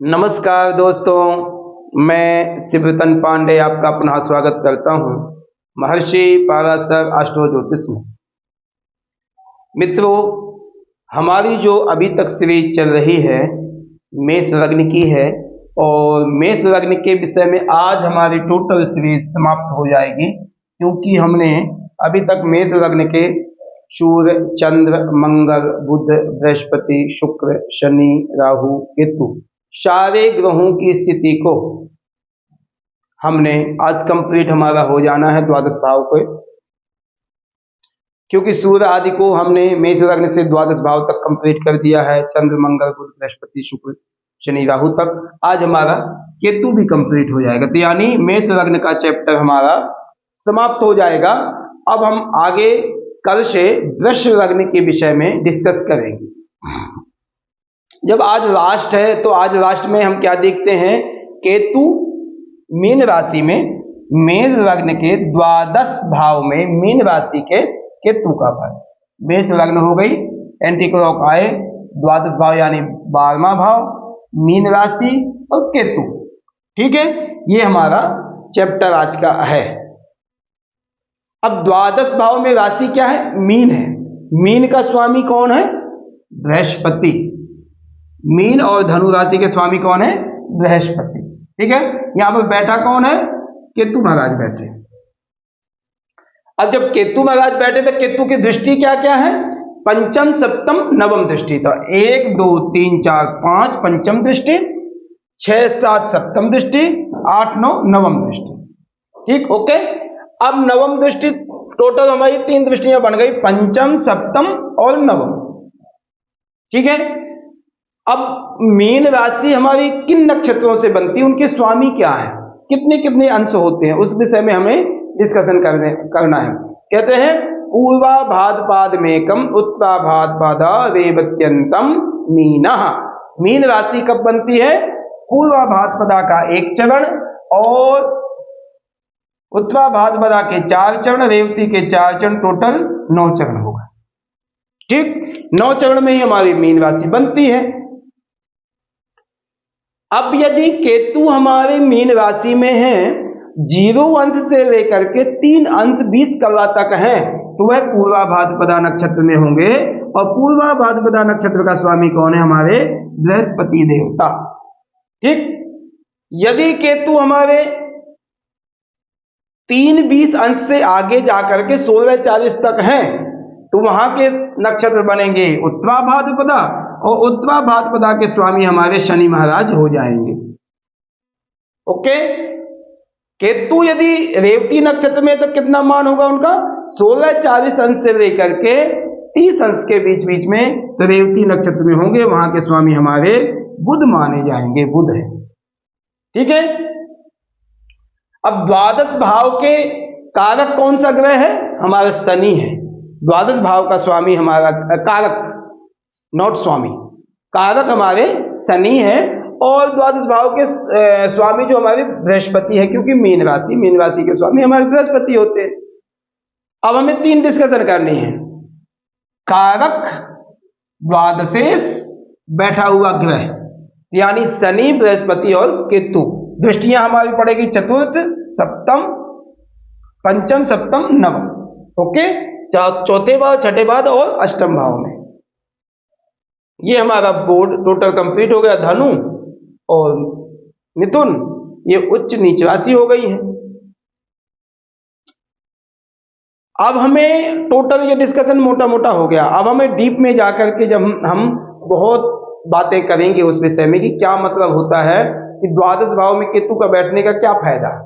नमस्कार दोस्तों, मैं शिवरतन पांडे आपका पुनः स्वागत करता हूं महर्षि पराशर एस्ट्रो ज्योतिष में। मित्रों, हमारी जो अभी तक सीरीज चल रही है मेष लग्न की है और मेष लग्न के विषय में आज हमारी टोटल सीरीज समाप्त हो जाएगी, क्योंकि हमने अभी तक मेष लग्न के सूर्य, चंद्र, मंगल, बुध, बृहस्पति, शुक्र, शनि, राहु, केतु सारे ग्रहों की स्थिति को हमने आज कंप्लीट हमारा हो जाना है द्वादश भाव को, क्योंकि सूर्य आदि को हमने मेष लग्न से द्वादश भाव तक कंप्लीट कर दिया है। चंद्र, मंगल, बुध, बृहस्पति, शुक्र, शनि, राहु तक आज हमारा केतु भी कंप्लीट हो जाएगा, तो यानी मेष लग्न का चैप्टर हमारा समाप्त हो जाएगा। अब हम आगे कल से वृष लग्न के विषय में डिस्कस करेंगे। जब आज लास्ट है तो आज लास्ट में हम क्या देखते हैं, केतु मीन राशि में मेष लग्न के द्वादश भाव में मीन राशि के केतु का फल। मेष लग्न हो गई, एंटी क्लॉक आए, द्वादश भाव यानी 12वां भाव, मीन राशि और केतु। ठीक है, ये हमारा चैप्टर आज का है। अब द्वादश भाव में राशि क्या है, मीन है। मीन का स्वामी कौन है, बृहस्पति। मीन और धनु राशि के स्वामी कौन है, बृहस्पति। ठीक है, यहां पर बैठा कौन है, केतु महाराज बैठे। अब जब केतु महाराज बैठे तो केतु की दृष्टि क्या क्या है, पंचम, सप्तम, नवम दृष्टि। तो 1 2 3 4 5 पंचम दृष्टि, 6 7 सप्तम दृष्टि, 8 9 नवम दृष्टि। ठीक, ओके। अब नवम दृष्टि टोटल हमारी 3 दृष्टियां बन गई, पंचम, सप्तम और नवम। ठीक है, अब मीन राशि हमारी किन नक्षत्रों से बनती है, उनके स्वामी क्या है, कितने कितने अंश होते हैं, उस विषय में हमें डिस्कशन करना है। कहते हैं पूर्वा भाद्रपद मेकम उत्तरा भाद्रपदा रेवत्यंतम मीनः। मीन राशि कब बनती है, पूर्वा भाद्रपदा का 1 चरण और उत्तरा भाद्रपदा के 4 चरण, रेवती के 4 चरण, टोटल 9 चरण होगा। ठीक, 9 चरण में ही हमारी मीन राशि बनती है। अब यदि केतु हमारे मीन राशि में है, 0 अंश से लेकर के 3 अंश 20 कला तक है, तो वह पूर्वा भाद्रपदा नक्षत्र में होंगे। और पूर्वा भाद्रपदा नक्षत्र का स्वामी कौन है, हमारे बृहस्पति देवता। ठीक, यदि केतु हमारे 3 20 अंश से आगे जाकर के 16 40 तक हैं, तो वहां के नक्षत्र बनेंगे उत्तरा भाद्रपदा, और उत्तरा भाद्रपदा के स्वामी हमारे शनि महाराज हो जाएंगे। ओके, केतु यदि रेवती नक्षत्र में तो कितना मान होगा उनका, 16 40 अंश से लेकर के 30 अंश के बीच बीच में, तो रेवती नक्षत्र में होंगे, वहां के स्वामी हमारे बुध माने जाएंगे, बुध है। ठीक है, अब द्वादश भाव के कारक कौन सा ग्रह है, हमारा शनि है। द्वादश भाव का स्वामी हमारा कारक, नॉट स्वामी, कारक हमारे शनि है। और द्वादश भाव के स्वामी जो हमारे बृहस्पति है, क्योंकि मीन राशि के स्वामी हमारे बृहस्पति होते हैं। अब हमें 3 डिस्कशन करनी है, कारक, द्वादशेश, बैठा हुआ ग्रह, यानी शनि, बृहस्पति और केतु। दृष्टियां हमारी पड़ेगी चतुर्थ, सप्तम, पंचम, सप्तम, नवम। ओके, चौथे भाव, छठे भाव और अष्टम भाव में। ये हमारा बोर्ड टोटल कंप्लीट हो गया। धनु और मिथुन ये उच्च नीच राशि हो गई है। अब हमें टोटल ये डिस्कशन मोटा मोटा हो गया। अब हमें डीप में जाकर के जब हम बहुत बातें करेंगे उस विषय में कि क्या मतलब होता है कि द्वादश भाव में केतु का बैठने का क्या फायदा है,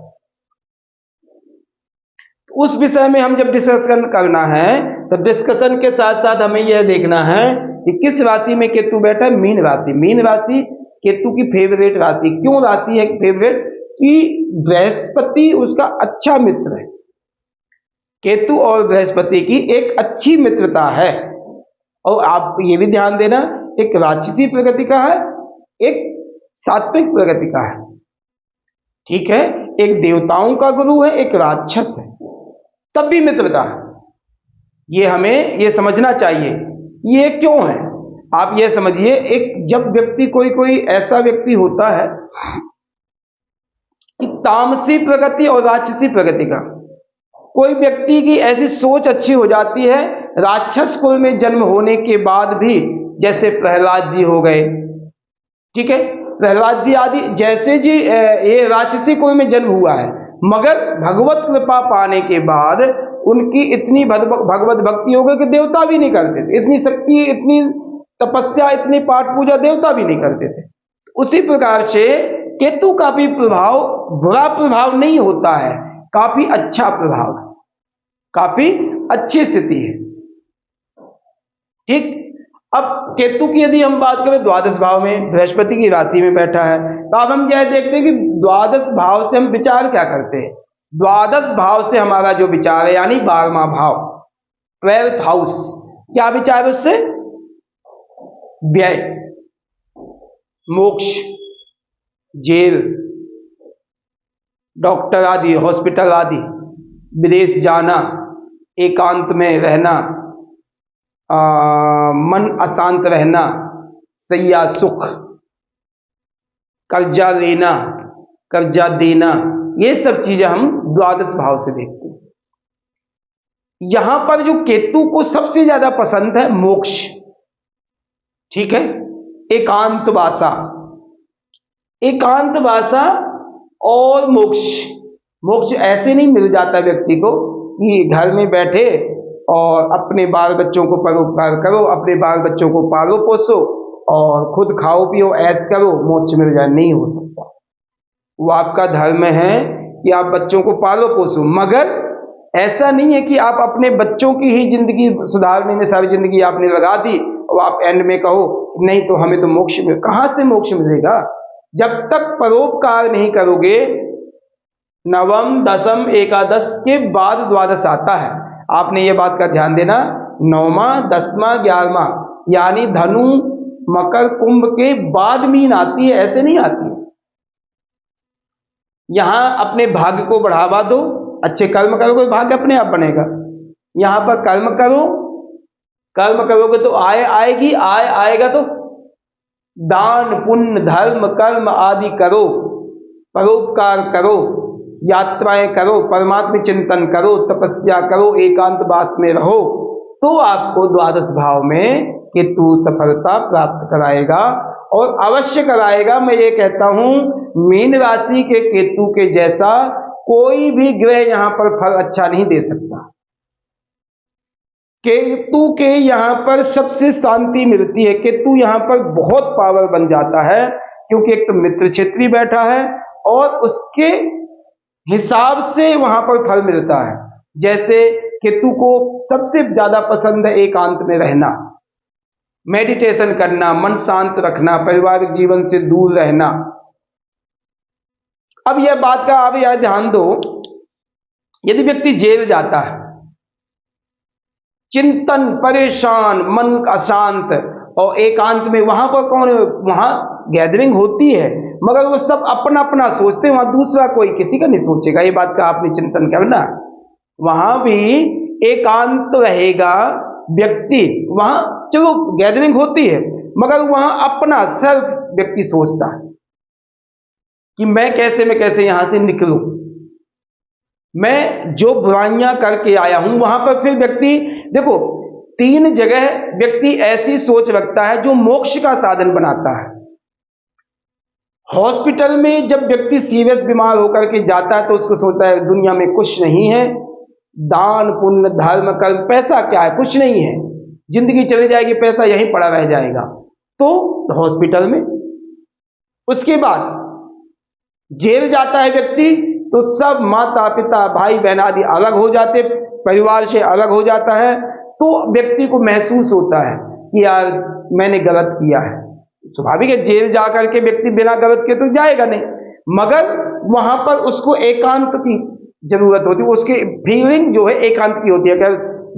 तो उस विषय में हम जब डिस्कशन करना है तो डिस्कशन के साथ साथ हमें यह देखना है कि किस राशि में केतु बैठा है, मीन राशि। मीन राशि केतु की फेवरेट राशि। क्यों राशि है फेवरेट, कि बृहस्पति उसका अच्छा मित्र है। केतु और बृहस्पति की एक अच्छी मित्रता है। और आप ये भी ध्यान देना, एक राक्षसी प्रकृति का है, एक सात्विक प्रकृति का है। ठीक है, एक देवताओं का गुरु है, एक राक्षस है, तब भी मित्रता है। ये हमें ये समझना चाहिए ये क्यों है। आप ये समझिए, एक जब व्यक्ति कोई ऐसा व्यक्ति होता है कि तामसी प्रगति और राक्षसी प्रगति का, कोई व्यक्ति की ऐसी सोच अच्छी हो जाती है राक्षस कुल में जन्म होने के बाद भी, जैसे प्रहलाद जी हो गए, ठीक है, प्रहलाद जी आदि जैसे जी ये राक्षसी कुल में जन्म हुआ है, मगर भगवत कृपा पाने के बाद उनकी इतनी भगवत भक्ति हो गई कि देवता भी नहीं करते थे, इतनी शक्ति, इतनी तपस्या, इतनी पाठ पूजा देवता भी नहीं करते थे। उसी प्रकार से केतु का भी प्रभाव बुरा प्रभाव नहीं होता है, काफी अच्छा प्रभाव है, काफी अच्छी स्थिति है, ठीक। अब केतु की यदि हम बात करें, द्वादश भाव में बृहस्पति की राशि में बैठा है, तो अब हम क्या देखते हैं कि द्वादश भाव से हम विचार क्या करते हैं। द्वादश भाव से हमारा जो विचार है, यानी 12वां भाव, 12th हाउस, क्या विचार है उससे? व्यय, मोक्ष, जेल, डॉक्टर आदि, हॉस्पिटल आदि, विदेश जाना, एकांत में रहना, मन अशांत रहना, सैया सुख, कर्जा लेना, कर्जा देना, ये सब चीजें हम द्वादश भाव से देखते हैं। यहां पर जो केतु को सबसे ज्यादा पसंद है मोक्ष, ठीक है, एकांतवासा, एकांतवासा और मोक्ष। मोक्ष ऐसे नहीं मिल जाता व्यक्ति को कि घर में बैठे और अपने बाल बच्चों को परोपकार करो, अपने बाल बच्चों को पालो पोसो और खुद खाओ पियो ऐश करो, मोक्ष मिल जाए, नहीं हो सकता। वो आपका धर्म है कि आप बच्चों को पालो पोसो, मगर ऐसा नहीं है कि आप अपने बच्चों की ही जिंदगी सुधारने में सारी जिंदगी आपने लगा दी और आप एंड में कहो नहीं तो हमें तो मोक्ष मिले। कहां से मोक्ष मिलेगा? जब तक परोपकार नहीं करोगे। नवम, दसम, एकादश के बाद द्वादश आता है, आपने ये बात का ध्यान देना। 9वां, 10वां, 11वां, यानी धनु, मकर, कुंभ के बाद मीन आती है, ऐसे नहीं आती। यहां अपने भाग्य को बढ़ावा दो, अच्छे कर्म करोगे भाग्य अपने आप बनेगा। यहां पर कर्म करो, कर्म करोगे तो आय आएगी, आय आएगा तो दान पुण्य धर्म कर्म आदि करो, परोपकार करो, यात्राएं करो, परमात्मा चिंतन करो, तपस्या करो, एकांतवास में रहो, तो आपको द्वादश भाव में केतु सफलता प्राप्त कराएगा और अवश्य कराएगा। मैं ये कहता हूं मीन राशि के केतु के जैसा कोई भी ग्रह यहां पर फल अच्छा नहीं दे सकता। केतु के यहां पर सबसे शांति मिलती है, केतु यहां पर बहुत पावर बन जाता है, क्योंकि एक तो मित्र क्षेत्री बैठा है और उसके हिसाब से वहां पर फल मिलता है। जैसे केतु को सबसे ज्यादा पसंद है एकांत में रहना, मेडिटेशन करना, मन शांत रखना, पारिवारिक जीवन से दूर रहना। अब यह बात का आप यह ध्यान दो, यदि व्यक्ति जेल जाता है, चिंतन, परेशान, मन अशांत और एकांत में, वहां पर कौन, वहां गैदरिंग होती है मगर वो सब अपना अपना सोचते हैं, वहां दूसरा कोई किसी का नहीं सोचेगा। ये बात का आपने चिंतन करना। वहां भी एकांत रहेगा व्यक्ति, वहां चलो गैदरिंग होती है मगर वहां अपना सेल्फ व्यक्ति सोचता है कि मैं कैसे यहां से निकलूं, मैं जो बुराइयां करके आया हूं। वहां पर फिर व्यक्ति देखो 3 जगह व्यक्ति ऐसी सोच रखता है जो मोक्ष का साधन बनाता है। हॉस्पिटल में जब व्यक्ति सीरियस बीमार होकर के जाता है तो उसको सोचता है दुनिया में कुछ नहीं है, दान पुण्य धर्म कर्म, पैसा क्या है, कुछ नहीं है, जिंदगी चली जाएगी, पैसा यहीं पड़ा रह जाएगा, तो हॉस्पिटल में। उसके बाद जेल जाता है व्यक्ति तो सब माता पिता भाई बहन आदि अलग हो जाते, परिवार से अलग हो जाता है, तो व्यक्ति को महसूस होता है कि यार मैंने गलत किया है। स्वाभाविक है, जेल जाकर के व्यक्ति बिना गलत के तो जाएगा नहीं, मगर वहां पर उसको एकांत की जरूरत होती है, उसकी फीलिंग जो है एकांत की होती है। अगर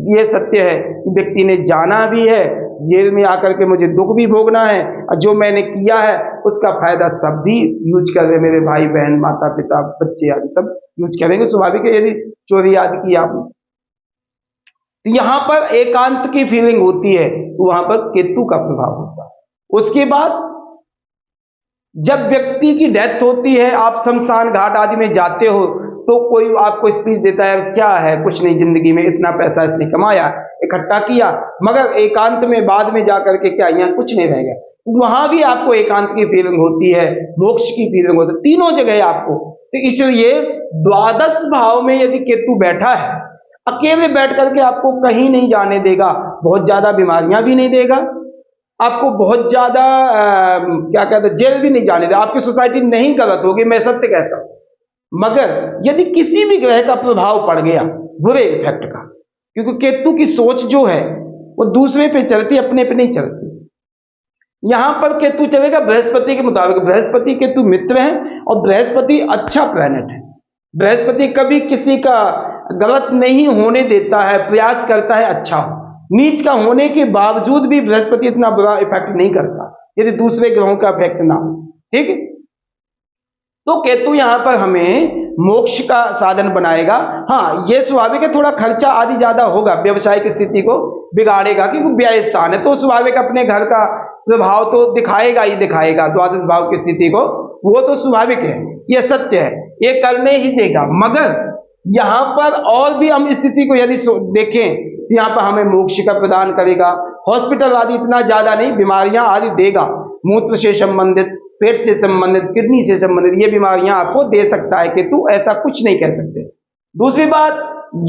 ये सत्य है कि व्यक्ति ने जाना भी है, जेल में आकर के मुझे दुख भी भोगना है, और जो मैंने किया है उसका फायदा सब भी यूज कर रहे, मेरे भाई बहन माता पिता बच्चे आदि सब यूज करेंगे। स्वाभाविक है, यदि चोरी आदि की आपने, तो यहां पर एकांत की फीलिंग होती है तो वहां पर केतु का प्रभाव होता है। उसके बाद जब व्यक्ति की डेथ होती है, आप शमशान घाट आदि में जाते हो, तो कोई आपको स्पीच देता है, क्या है, कुछ नहीं, जिंदगी में इतना पैसा इसने कमाया, इकट्ठा किया, मगर एकांत में बाद में जाकर के क्या यहाँ कुछ नहीं रह गया। वहां भी आपको एकांत की फीलिंग होती है, मोक्ष की फीलिंग होती है, तीनों जगह आपको। तो इसलिए द्वादश भाव में यदि केतु बैठा है, अकेले बैठ करके आपको कहीं नहीं जाने देगा, बहुत ज्यादा बीमारियां भी नहीं देगा, आपको बहुत ज्यादा क्या कहते हैं, जेल भी नहीं जाने देगा, आपकी सोसाइटी नहीं गलत होगी, मैं सत्य कहता हूं। मगर यदि किसी भी ग्रह का प्रभाव पड़ गया बुरे इफेक्ट का, क्योंकि केतु की सोच जो है वो दूसरे पे चलती, अपने पे नहीं चलती। यहां पर केतु चलेगा बृहस्पति के मुताबिक, बृहस्पति केतु मित्र है और बृहस्पति अच्छा प्लैनेट है। बृहस्पति कभी किसी का गलत नहीं होने देता है, प्रयास करता है अच्छा हो। नीच का होने के बावजूद भी बृहस्पति इतना बुरा इफेक्ट नहीं करता यदि दूसरे ग्रहों का इफेक्ट ना हो। ठीक है, तो केतु यहां पर हमें मोक्ष का साधन बनाएगा। हाँ, यह स्वाभाविक है, थोड़ा खर्चा आदि ज्यादा होगा, व्यवसायिक स्थिति को बिगाड़ेगा, क्योंकि व्यय स्थान है, तो स्वाभाविक अपने घर का प्रभाव तो दिखाएगा ही दिखाएगा, द्वादश भाव की स्थिति को, वो तो स्वाभाविक है, यह सत्य है, ये करने ही देगा। मगर यहां पर और भी हम स्थिति को यदि देखें, यहां पर हमें मोक्ष का प्रदान करेगा, हॉस्पिटल आदि इतना ज्यादा नहीं, बीमारियां आदि देगा, मूत्र से संबंधित, पेट से संबंधित, किडनी से संबंधित ये बीमारियां आपको दे सकता है केतु, ऐसा कुछ नहीं कह सकते। दूसरी बात,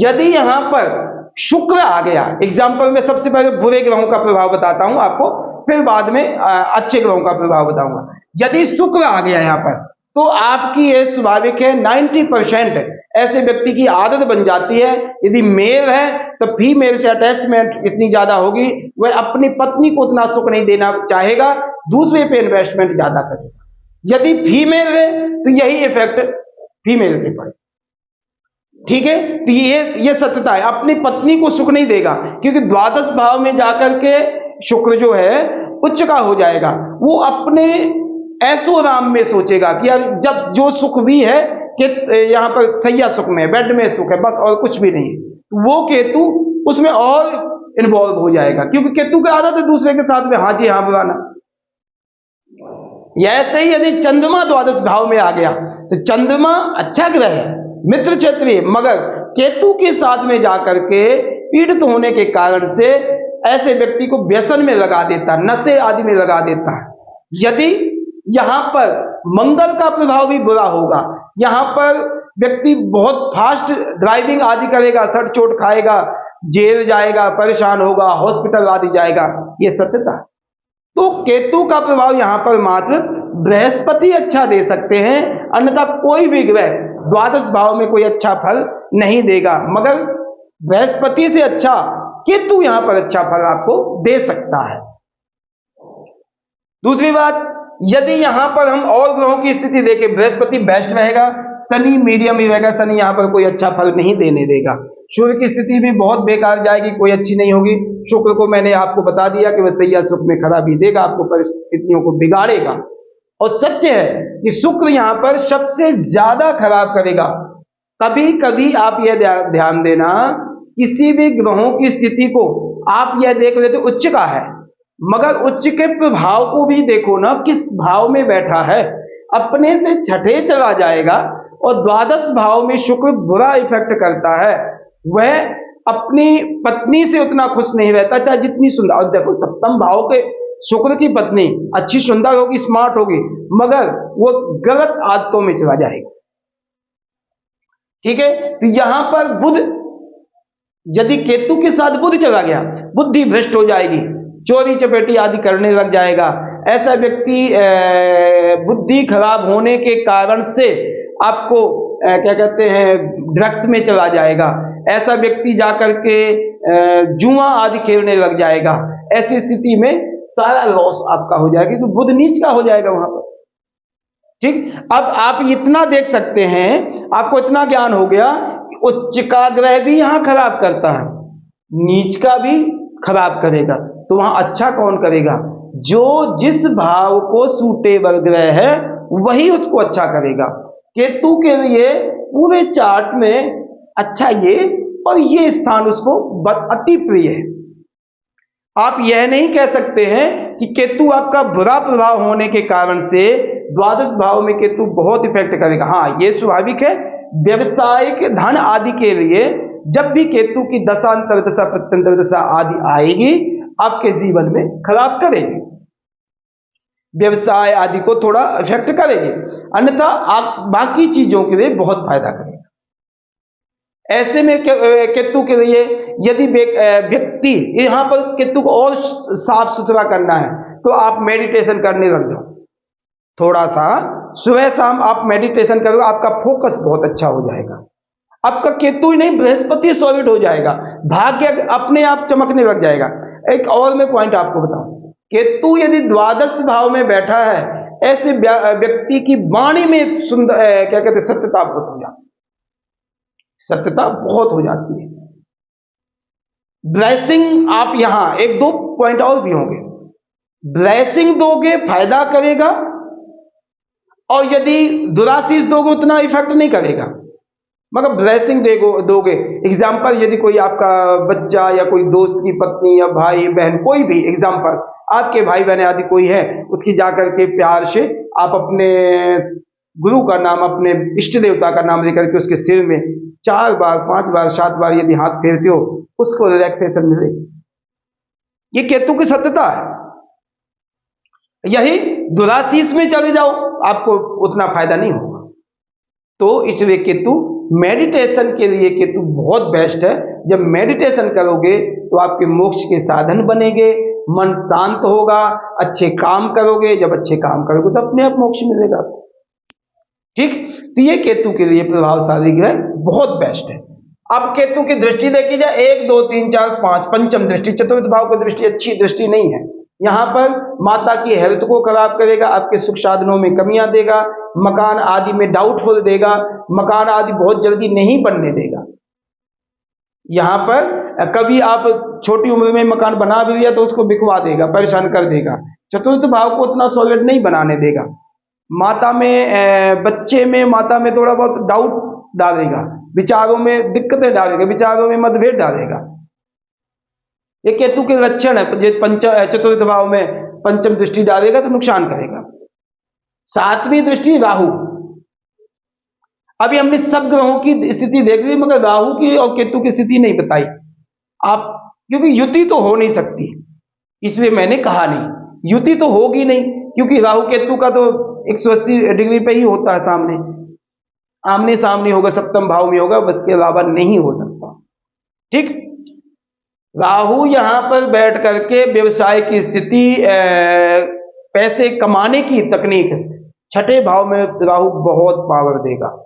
यदि यहां पर शुक्र आ गया, एग्जाम्पल में सबसे पहले बुरे ग्रहों का प्रभाव बताता हूं आपको, फिर बाद में अच्छे ग्रहों का प्रभाव बताऊंगा। यदि शुक्र आ गया यहां पर, तो आपकी ये स्वाभाविक है 90% ऐसे व्यक्ति की आदत बन जाती है, यदि मेल है तो फीमेल से अटैचमेंट इतनी ज्यादा होगी, वह अपनी पत्नी को उतना सुख नहीं देना चाहेगा, दूसरे पे इन्वेस्टमेंट ज्यादा करेगा। यदि फीमेल है तो यही इफेक्ट फीमेल पे पड़े। ठीक है, तो ये सत्यता है, अपनी पत्नी को सुख नहीं देगा, क्योंकि द्वादश भाव में जाकर के शुक्र जो है उच्च का हो जाएगा, वो अपने ऐसो राम में सोचेगा कि यार जब जो सुख भी है कि यहां पर सैया सुख में, बेड में सुख है, बस और कुछ भी नहीं, वो केतु उसमें और इन्वॉल्व हो जाएगा, क्योंकि केतु की आदत है दूसरे के साथ में हाँ जी हाँ बुलाना। ऐसे ही यदि चंद्रमा द्वादश भाव में आ गया, तो चंद्रमा अच्छा ग्रह है, मित्र क्षेत्रीय, मगर केतु के साथ में जाकर के पीड़ित होने के कारण से ऐसे व्यक्ति को व्यसन में लगा देता, नशे आदि में लगा देता है। यदि यहां पर मंगल का प्रभाव भी बुरा होगा, यहां पर व्यक्ति बहुत फास्ट ड्राइविंग आदि करेगा, सट चोट खाएगा, जेल जाएगा, परेशान होगा, हॉस्पिटल आदि जाएगा, ये सत्यता है। तो केतु का प्रभाव यहां पर मात्र बृहस्पति अच्छा दे सकते हैं, अन्यथा कोई भी ग्रह द्वादश भाव में कोई अच्छा फल नहीं देगा, मगर बृहस्पति से अच्छा केतु यहां पर अच्छा फल आपको दे सकता है। दूसरी बात, यदि यहां पर हम और ग्रहों की स्थिति देखें, बृहस्पति बेस्ट रहेगा, शनि मीडियम ही रहेगा, शनि यहां पर कोई अच्छा फल नहीं देने देगा। सूर्य की स्थिति भी बहुत बेकार जाएगी, कोई अच्छी नहीं होगी। शुक्र को मैंने आपको बता दिया कि वह सैया सुख में खराबी देगा, आपको परिस्थितियों को बिगाड़ेगा, और सत्य है कि शुक्र यहां पर सबसे ज्यादा खराब करेगा। कभी कभी आप यह ध्यान देना, किसी भी ग्रहों की स्थिति को आप यह देख लेते उच्च का है, मगर उच्च के प्रभाव को भी देखो ना, किस भाव में बैठा है, अपने से छठे चला जाएगा, और द्वादश भाव में शुक्र बुरा इफेक्ट करता है, वह अपनी पत्नी से उतना खुश नहीं रहता, चाहे जितनी सुंदर, और देखो सप्तम भाव के शुक्र की पत्नी अच्छी सुंदर होगी, स्मार्ट होगी, मगर वो गलत आदतों में चला जाएगा। ठीक है, तो यहां पर बुध, यदि केतु के साथ बुध चला गया, बुद्धि भ्रष्ट हो जाएगी, चोरी चपेटी आदि करने लग जाएगा। ऐसा व्यक्ति बुद्धि खराब होने के कारण से आपको क्या कहते हैं, ड्रग्स में चला जाएगा। ऐसा व्यक्ति जाकर के जुआ आदि खेलने लग जाएगा। ऐसी स्थिति में सारा लॉस आपका हो जाएगा, तो बुध नीच का हो जाएगा वहां पर। ठीक, अब आप इतना देख सकते हैं, आपको इतना ज्ञान हो गया कि उच्च का ग्रह भी यहां खराब करता है, नीच का भी खराब करेगा, तो वहां अच्छा कौन करेगा? जो जिस भाव को सूटेबल ग्रह है वही उसको अच्छा करेगा। केतु के लिए पूरे चार्ट में अच्छा ये, और ये स्थान उसको अति प्रिय है। आप यह नहीं कह सकते हैं कि केतु आपका बुरा प्रभाव होने के कारण से द्वादश भाव में केतु बहुत इफेक्ट करेगा। हाँ, ये स्वाभाविक है, व्यवसायिक धन आदि के लिए जब भी केतु की दशा अंतर्दशा प्रत्यंतर दशा आदि आएगी आपके जीवन में खराब करेगी, व्यवसाय आदि को थोड़ा इफेक्ट करेगी, अन्यथा आप बाकी चीजों के लिए बहुत फायदा करेगा। ऐसे में केतु के लिए यदि व्यक्ति यहां पर केतु को और साफ सुथरा करना है तो आप मेडिटेशन करने लग जाओ, थोड़ा सा सुबह शाम आप मेडिटेशन करो, आपका फोकस बहुत अच्छा हो जाएगा, आपका केतु ही नहीं बृहस्पति सॉलिड हो जाएगा, भाग्य अपने आप चमकने लग जाएगा। एक और मैं पॉइंट आपको बताऊं, केतु यदि द्वादश भाव में बैठा है ऐसे व्यक्ति की वाणी में सुंदर क्या कहते हैं सत्यता बहुत हो जाती है, सत्यता बहुत हो जाती है। ब्लेसिंग आप यहां एक दो पॉइंट और भी होंगे, ब्लेसिंग दोगे फायदा करेगा, और यदि दुराशीष दोगे उतना इफेक्ट नहीं करेगा, मगर ब्लेसिंग दोगे। एग्जाम्पल, यदि कोई आपका बच्चा या कोई दोस्त की पत्नी या भाई बहन कोई भी एग्जाम्पल आपके भाई बहन आदि कोई है, उसकी जाकर के प्यार से आप अपने गुरु का नाम, अपने इष्ट देवता का नाम लेकर के उसके सिर में 4 बार 5 बार 7 बार यदि हाथ फेरते हो, उसको रिलैक्सेशन मिलेगी। ये केतु की सत्यता है। यही दुराशीष में चले जाओ आपको उतना फायदा नहीं होगा। तो इसलिए केतु मेडिटेशन के लिए केतु बहुत बेस्ट है। जब मेडिटेशन करोगे तो आपके मोक्ष के साधन बनेंगे, मन शांत होगा, अच्छे काम करोगे, जब अच्छे काम करोगे तो अपने आप मोक्ष मिलेगा। ठीक, तो ये केतु के लिए प्रभावशाली ग्रह बहुत बेस्ट है। अब केतु की दृष्टि देखी जाए 1 2 3 4 5 पंचम दृष्टि, चतुर्थ भाव की दृष्टि अच्छी दृष्टि नहीं है। यहां पर माता की हेल्थ को खराब करेगा, आपके सुख साधनों में कमियां देगा, मकान आदि में डाउटफुल देगा, मकान आदि बहुत जल्दी नहीं बनने देगा। यहां पर कभी आप छोटी उम्र में मकान बना भी लिया तो उसको बिकवा देगा, परेशान कर देगा। चतुर्थ भाव को उतना सॉलिड नहीं बनाने देगा। माता में बच्चे में माता में थोड़ा बहुत डाउट डालेगा, विचारों में दिक्कतें डालेगा, विचारों में मतभेद डालेगा। ये केतु के लक्षण है। चतुर्थ भाव में पंचम दृष्टि डालेगा तो नुकसान करेगा। 7वीं दृष्टि राहु। अभी हमने सब ग्रहों की स्थिति देख ली, मगर राहु की और केतु की स्थिति नहीं बताई आप, क्योंकि युति तो हो नहीं सकती, इसलिए मैंने कहा नहीं। युति तो होगी नहीं, क्योंकि राहु केतु का तो 180 डिग्री पे ही होता है, सामने आमने सामने होगा, सप्तम भाव में होगा, बस के अलावा नहीं हो सकता। ठीक, राहु यहां पर बैठ करके व्यवसाय की स्थिति, पैसे कमाने की तकनीक, 6ठे भाव में राहु बहुत पावर देगा।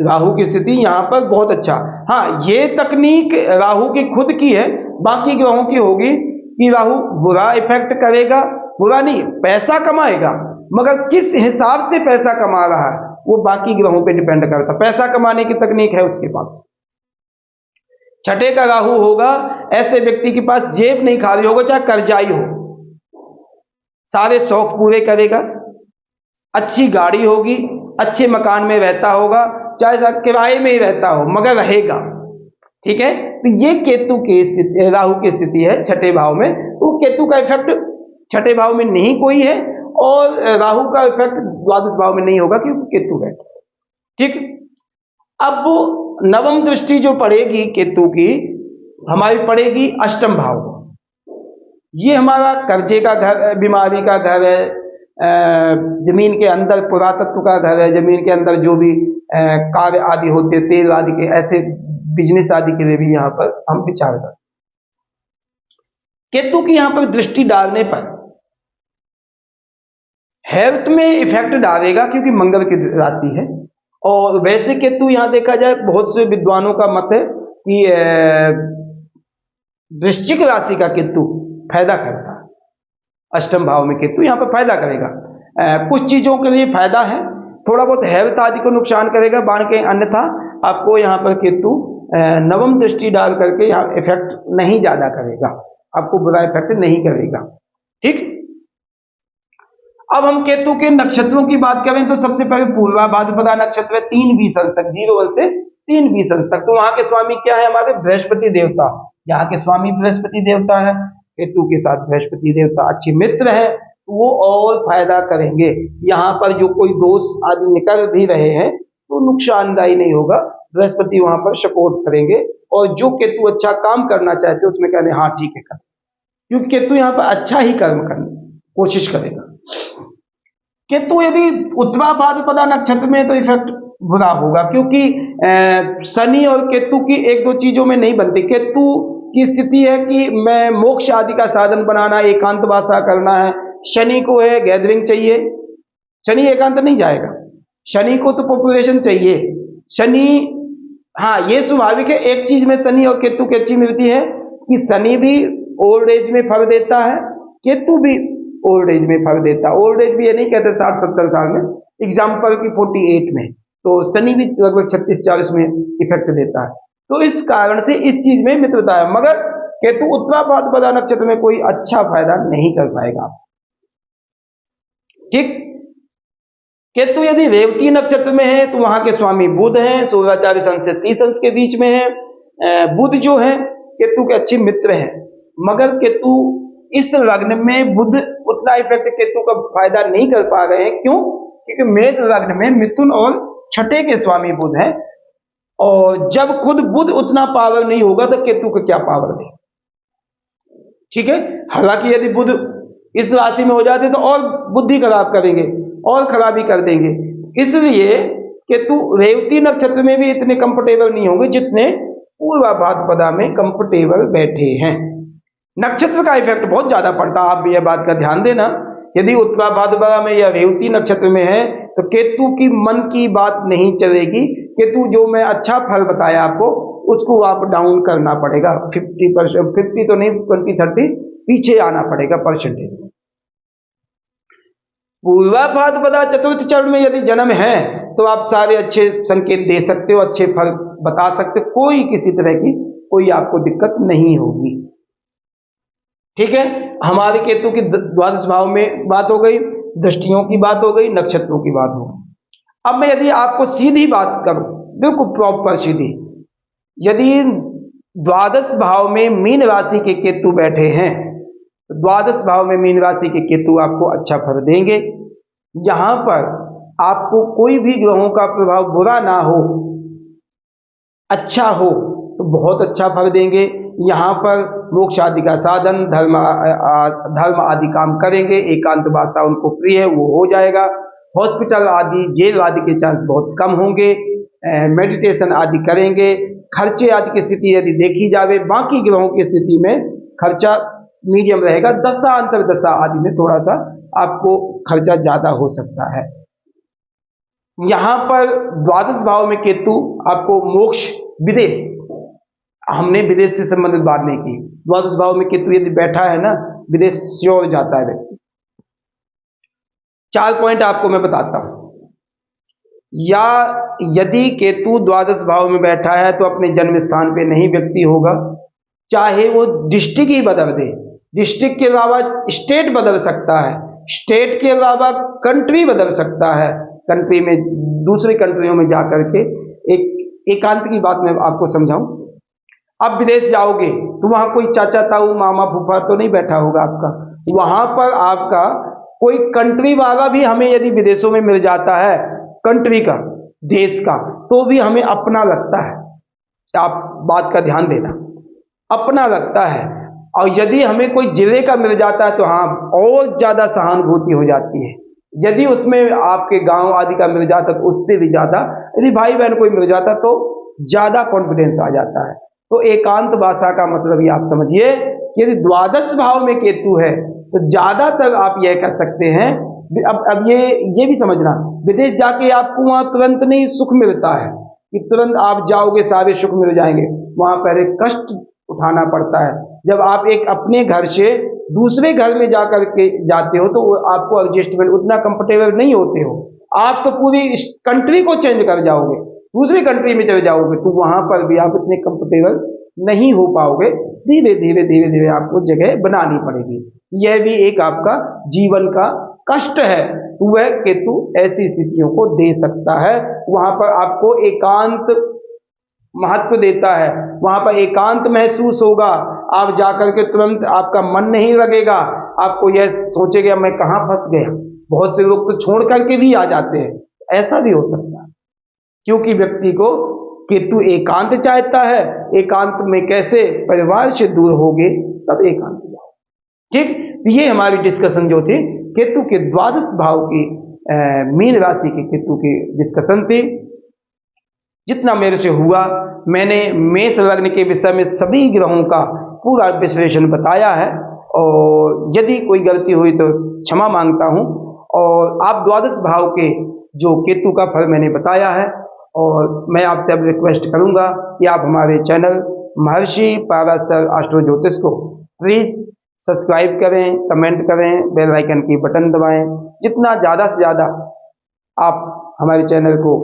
राहु की स्थिति यहां पर बहुत अच्छा। हाँ, ये तकनीक राहु की खुद की है, बाकी ग्रहों की होगी कि राहु बुरा इफेक्ट करेगा, बुरा नहीं, पैसा कमाएगा, मगर किस हिसाब से पैसा कमा रहा है वो बाकी ग्रहों पे डिपेंड करता है। पैसा कमाने की तकनीक है उसके पास। 6ठे का राहु होगा, ऐसे व्यक्ति के पास जेब नहीं खाली होगा, चाहे कर्जाई हो, सारे शौक पूरे करेगा, अच्छी गाड़ी होगी, अच्छे मकान में रहता होगा, चाहे किराए में ही रहता हो, मगर रहेगा। ठीक है, तो ये केतु की स्थिति, राहु की स्थिति है 6ठे भाव में। तो केतु का इफेक्ट 6ठे भाव में नहीं कोई है, और राहु का इफेक्ट द्वादश भाव में नहीं होगा क्योंकि केतु है। ठीक, अब नवम दृष्टि जो पड़ेगी केतु की, हमारी पड़ेगी अष्टम भाव। ये हमारा कर्जे का घर है, बीमारी का घर है, जमीन के अंदर पुरातत्व का घर है, जमीन के अंदर जो भी कार्य आदि होते, तेल आदि के, ऐसे बिजनेस आदि के लिए भी यहाँ पर हम विचार करते। केतु की यहाँ पर दृष्टि डालने पर हेल्थ में इफेक्ट डालेगा, क्योंकि मंगल की राशि है। और वैसे केतु यहां देखा जाए, बहुत से विद्वानों का मत है कि वृश्चिक राशि का केतु फायदा करता है। अष्टम भाव में केतु यहां पर फायदा करेगा, कुछ चीजों के लिए फायदा है, थोड़ा बहुत हेल्थ आदि को नुकसान करेगा, बाकी अन्यथा आपको यहाँ पर केतु नवम दृष्टि डाल करके यहाँ इफेक्ट नहीं ज्यादा करेगा, आपको बुरा इफेक्ट नहीं करेगा। ठीक, अब हम केतु के नक्षत्रों की बात करें तो सबसे पहले पूर्वा भाद्रपदा नक्षत्र है, 3 20 तक, 01 से 3 20 तक। तो वहां के स्वामी क्या है? हमारे बृहस्पति देवता। यहाँ के स्वामी बृहस्पति देवता है, केतु के साथ बृहस्पति देवता अच्छे मित्र है, वो और फायदा करेंगे। यहाँ पर जो कोई दोष आदि निकल भी रहे हैं तो नुकसानदायी नहीं होगा, बृहस्पति वहां पर सपोर्ट करेंगे। और जो केतु अच्छा काम करना चाहते हैं उसमें कहने हाँ ठीक है कर, क्योंकि केतु यहाँ पर अच्छा ही कर्म करने की कोशिश करेगा। केतु यदि उत्तरा भाद्रपदा नक्षत्र में तो इफेक्ट बुरा होगा, क्योंकि शनि और केतु की एक दो चीजों में नहीं बनती। केतु की स्थिति है कि मैं मोक्ष आदि का साधन बनाना, एकांत वासा करना है। शनि को है गैदरिंग चाहिए, शनि एकांत नहीं जाएगा, शनि को तो पॉपुलेशन चाहिए। शनि, हाँ ये स्वाभाविक है। एक चीज में शनि और केतु की अच्छी मिलती है कि शनि भी ओल्ड एज में फल देता है, केतु भी ओल्ड एज में फल देता है। ओल्ड एज भी ये नहीं कहते 60-70 साल में, एग्जाम्पल की 48 में, तो शनि भी लगभग 36-40 में इफेक्ट देता है। तो इस कारण से इस चीज में मित्रता है, मगर केतु उत्तरा भाद्रपदा नक्षत्र में कोई अच्छा फायदा नहीं कर पाएगा। ठीक, केतु यदि रेवती नक्षत्र में है तो वहां के स्वामी बुध हैं, 16 अंश से 30 अंश के बीच में है। बुध जो है केतु के अच्छे मित्र हैं, मगर केतु इस लग्न में बुध उतना इफेक्ट केतु का फायदा नहीं कर पा रहे हैं। क्यों? क्योंकि मेष लग्न में मिथुन और छठे के स्वामी बुध हैं, और जब खुद बुध उतना पावर नहीं होगा तो केतु को क्या पावर दे। ठीक है, हालांकि यदि बुध इस राशि में हो जाते तो और बुद्धि खराब करेंगे और खराबी कर देंगे, इसलिए केतु रेवती नक्षत्र में भी इतने कंफर्टेबल नहीं होंगे जितने पूर्वा भाद्रपदा में कंफर्टेबल बैठे हैं। नक्षत्र का इफेक्ट बहुत ज्यादा पड़ता है, आप भी यह बात का ध्यान देना। यदि उत्तरा भाद्रपदा में या रेवती नक्षत्र में है तो केतु की मन की बात नहीं चलेगी। केतु जो मैं अच्छा फल बताया आपको उसको आप डाउन करना पड़ेगा, 50%, 50 तो नहीं 20-30 पीछे आना पड़ेगा परसेंटेज में। पूर्वा भाद्रपदा चतुर्थ चरण में यदि जन्म है तो आप सारे अच्छे संकेत दे सकते हो, अच्छे फल बता सकते हो, कोई किसी तरह की कोई आपको दिक्कत नहीं होगी। ठीक है, हमारे केतु की द्वादश भाव में बात हो गई, दृष्टियों की बात हो गई, नक्षत्रों की बात हो गई। अब मैं यदि आपको सीधी बात करूं, बिल्कुल प्रॉपर सीधी, यदि द्वादश भाव में मीन राशि के केतु बैठे हैं, द्वादश भाव में मीन राशि के केतु आपको अच्छा फल देंगे। यहां पर आपको कोई भी ग्रहों का प्रभाव बुरा ना हो, अच्छा हो तो बहुत अच्छा फल देंगे। यहाँ पर मोक्ष आदि का साधन, धर्म आदि काम करेंगे, एकांत वासा उनको प्रिय है वो हो जाएगा। हॉस्पिटल आदि, जेल आदि के चांस बहुत कम होंगे। मेडिटेशन आदि करेंगे। खर्चे आदि की स्थिति यदि देखी जाए, बाकी ग्रहों की स्थिति में खर्चा मीडियम रहेगा। दशा अंतर दशा आदि में थोड़ा सा आपको खर्चा ज्यादा हो सकता है। यहाँ पर द्वादश भाव में केतु आपको मोक्ष, विदेश, हमने विदेश से संबंधित बात नहीं की। द्वादश भाव में केतु यदि बैठा है ना, विदेश श्योर जाता है व्यक्ति। 4 पॉइंट आपको मैं बताता हूं। या यदि केतु द्वादश भाव में बैठा है तो अपने जन्म स्थान पे नहीं व्यक्ति होगा, चाहे वो डिस्ट्रिक्ट ही बदल दे, डिस्ट्रिक्ट के अलावा स्टेट बदल सकता है, स्टेट के अलावा कंट्री बदल सकता है। कंट्री में, दूसरी कंट्रियों में जाकर के एक एकांत की बात मैं आपको समझाऊं। अब विदेश जाओगे तो वहां कोई चाचा ताऊ मामा फूफा तो नहीं बैठा होगा आपका, वहां पर आपका कोई कंट्री वाला भी हमें यदि विदेशों में मिल जाता है, कंट्री का, देश का, तो भी हमें अपना लगता है। आप बात का ध्यान देना, अपना लगता है। और यदि हमें कोई जिले का मिल जाता है तो हाँ और ज्यादा सहानुभूति हो जाती है। यदि उसमें आपके गांव आदि का मिल जाता तो उससे भी ज्यादा, यदि भाई बहन कोई मिल जाता तो ज्यादा कॉन्फिडेंस आ जाता है। तो एकांत भाषा का मतलब ये आप समझिए कि यदि द्वादश भाव में केतु है तो ज्यादातर आप यह कह सकते हैं। अब ये भी समझना, विदेश जाके आपको वहां तुरंत नहीं सुख मिलता है कि तुरंत आप जाओगे सारे सुख मिल जाएंगे। वहां पहले कष्ट उठाना पड़ता है। जब आप एक अपने घर से दूसरे घर में जाकर के जाते हो तो आपको एडजस्टमेंट, उतना कंफर्टेबल नहीं होते हो। आप तो पूरी कंट्री को चेंज कर जाओगे, दूसरी कंट्री में चले जाओगे, तो वहां पर भी आप इतने कंफर्टेबल नहीं हो पाओगे। धीरे धीरे आपको जगह बनानी पड़ेगी। यह भी एक आपका जीवन का कष्ट है, तो वह केतु ऐसी स्थितियों को दे सकता है। वहां पर आपको एकांत महत्व देता है। वहां पर एकांत महसूस होगा, आप जाकर के तुरंत आपका मन नहीं लगेगा, आपको यह सोचेगा मैं कहाँ फंस गया। बहुत से लोग तो छोड़ करके भी आ जाते हैं, ऐसा भी हो सकता है, क्योंकि व्यक्ति को केतु एकांत चाहता है। एकांत में कैसे, परिवार से दूर होगे तब एकांत जाओ। ठीक, ये हमारी डिस्कशन जो थी केतु के द्वादश भाव की, मीन राशि के केतु की डिस्कशन थी। जितना मेरे से हुआ मैंने मेष लग्न के विषय में सभी ग्रहों का पूरा विश्लेषण बताया है, और यदि कोई गलती हुई तो क्षमा मांगता हूं। और आप द्वादश भाव के जो केतु का फल मैंने बताया है, और मैं आपसे अब रिक्वेस्ट करूंगा कि आप हमारे चैनल महर्षि पाराशर एस्ट्रो ज्योतिष को प्लीज सब्सक्राइब करें, कमेंट करें, बेल आइकन की बटन दबाएं। जितना ज़्यादा से ज़्यादा आप हमारे चैनल को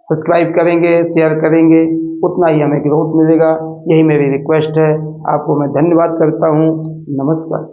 सब्सक्राइब करेंगे, शेयर करेंगे, उतना ही हमें ग्रोथ मिलेगा। यही मेरी रिक्वेस्ट है। आपको मैं धन्यवाद करता हूँ। नमस्कार।